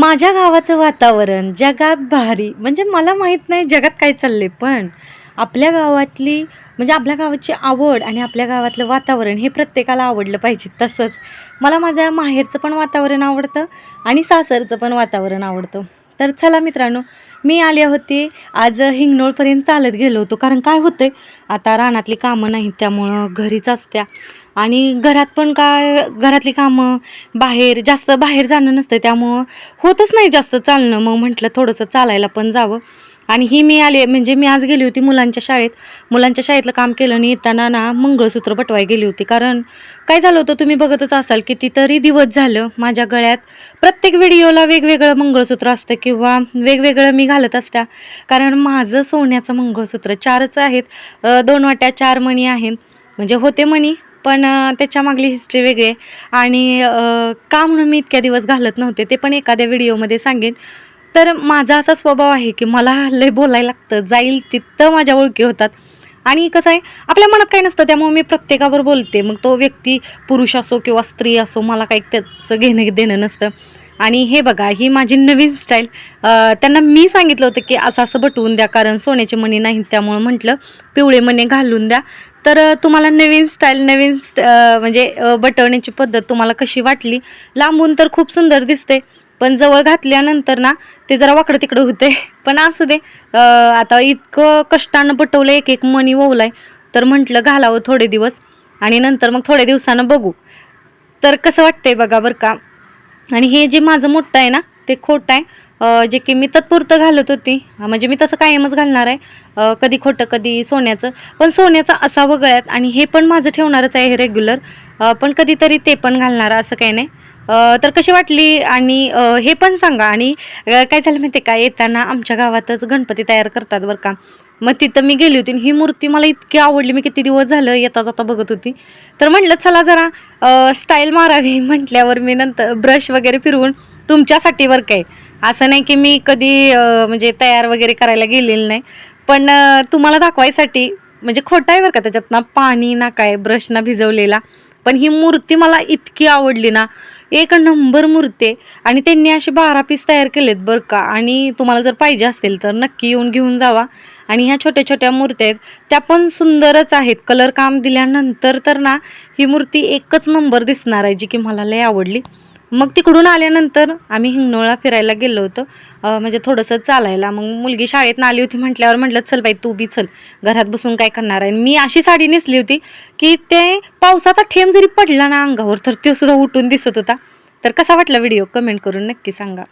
माझ्या गावाचं वातावरण जगात भारी म्हणजे मला माहीत नाही जगात काय चाललंय, पण आपल्या गावातली म्हणजे आपल्या गावाची आवड आणि आपल्या गावातलं वातावरण हे प्रत्येकाला आवडलं पाहिजे. तसंच मला माझ्या माहेरचं पण वातावरण आवडतं आणि सासरचं पण वातावरण आवडतं. तर चला मित्रांनो, मी आले होते आज हिंगणोळपर्यंत चालत गेलो होतो. कारण काय होतंय, आता रानातली कामं नाहीत त्यामुळं घरीच असत्या आणि घरात पण काय घरातली कामं, जास्त बाहेर जाणं नसतं त्यामुळं होतच नाही जास्त चालणं. मग म्हटलं थोडंसं चालायला पण जावं. आणि ही मी आले म्हणजे मी आज गेली होती मुलांच्या शाळेत. मुलांच्या शाळेतलं काम केलं आणि येताना ना मंगळसूत्र पटवाय गेली होती. कारण काय झालं होतं तुम्ही बघतच असाल, कितीतरी दिवस झालं माझ्या गळ्यात प्रत्येक व्हिडिओला वेगवेगळं मंगळसूत्र असतं किंवा वेगवेगळं मी घालत असत्या. कारण माझं सोन्याचं मंगळसूत्र 4च आहेत. 2 वाट्या 4 मणी आहेत. म्हणजे होते मणी, पण त्याच्यामागली हिस्ट्री वेगळी आहे. आणि का म्हणून मी इतक्या दिवस घालत नव्हते ते पण एखाद्या व्हिडिओमध्ये सांगेन. तर माझा असा स्वभाव आहे की मला लय बोलायला लागतं, जाईल तिथं माझ्या ओळखी होतात. आणि कसं आहे, आपल्या मनात काही नसतं त्यामुळे मी प्रत्येकावर बोलते. मग तो व्यक्ती पुरुष असो किंवा स्त्री असो, मला काही त्याचं घेणं देणं नसतं. आणि हे बघा, ही माझी नवीन स्टाईल. त्यांना मी सांगितलं होतं की असं असं बटवून द्या, कारण सोन्याचे मणी नाहीत त्यामुळं म्हटलं पिवळे मणी घालून द्या. तर तुम्हाला नवीन स्टाईल म्हणजे बटवण्याची पद्धत तुम्हाला कशी वाटली? लांबून तर खूप सुंदर दिसते, पण जवळ घातल्यानंतर ना ते जरा वाकडं तिकडं होते. पण असू दे, आता इतकं कष्टानं पटवलं, एक एक मणी ओवलाय, तर म्हटलं घालावं थोडे दिवस आणि नंतर मग थोड्या दिवसानं बघू. तर कसं वाटतंय बघा बरं का. आणि हे जे माझं मोठं आहे ना ते खोटं आहे, जे की मी तत्पुरतं घालत होती. म्हणजे मी तसं कायमच घालणार आहे, कधी खोटं कधी सोन्याचं. पण सोन्याचं असावं गळ्यात आणि हे पण माझं ठेवणारच आहे रेग्युलर. पण कधीतरी ते पण घालणार असं काही नाही. तर कशी वाटली आणि हे पण सांगा. आणि काय झालं माहिती आहे का, येताना आमच्या गावातच गणपती तयार करतात बरं का. मग तिथं मी गेली होती आणि ही मूर्ती मला इतकी आवडली, मी किती दिवस झालं येता जाता बघत होती. तर म्हटलं चला जरा स्टाईल मारावी म्हटल्यावर मी नंतर ब्रश वगैरे फिरवून तुमच्यासाठी बरं काय. असं नाही की मी कधी म्हणजे तयार वगैरे करायला गेलेलं नाही, पण तुम्हाला दाखवायसाठी. म्हणजे खोटं आहे बरं का, त्याच्यात ना पाणी ना काय ब्रश ना भिजवलेला. पण ही मूर्ती मला इतकी आवडली ना, एक नंबर मूर्ती आहे. आणि त्यांनी असे 12 पीस तयार केलेत बरं का. आणि तुम्हाला जर पाहिजे असेल तर नक्की येऊन घेऊन जावा. आणि ह्या छोट्या छोट्या मूर्त्या आहेत त्या पण सुंदरच आहेत. कलर काम दिल्यानंतर तर ना ही मूर्ती एकच नंबर दिसणार आहे, जी की मला लय आवडली. मग तिकडून आल्यानंतर आम्ही हिंगणोळला फिरायला गेलो होतो, म्हणजे थोडंसं चालायला. मग मुलगी शाळेतनं आली होती म्हटल्यावर म्हटलं चल बाई तू बी चल, घरात बसून काय करणार आहे. मी अशी साडी नेसली होती की ते पावसाचा थेंब जरी पडला ना अंगावर तर तो सुद्धा उठून दिसत होता. तर कसा वाटला व्हिडिओ कमेंट करून नक्की सांगा.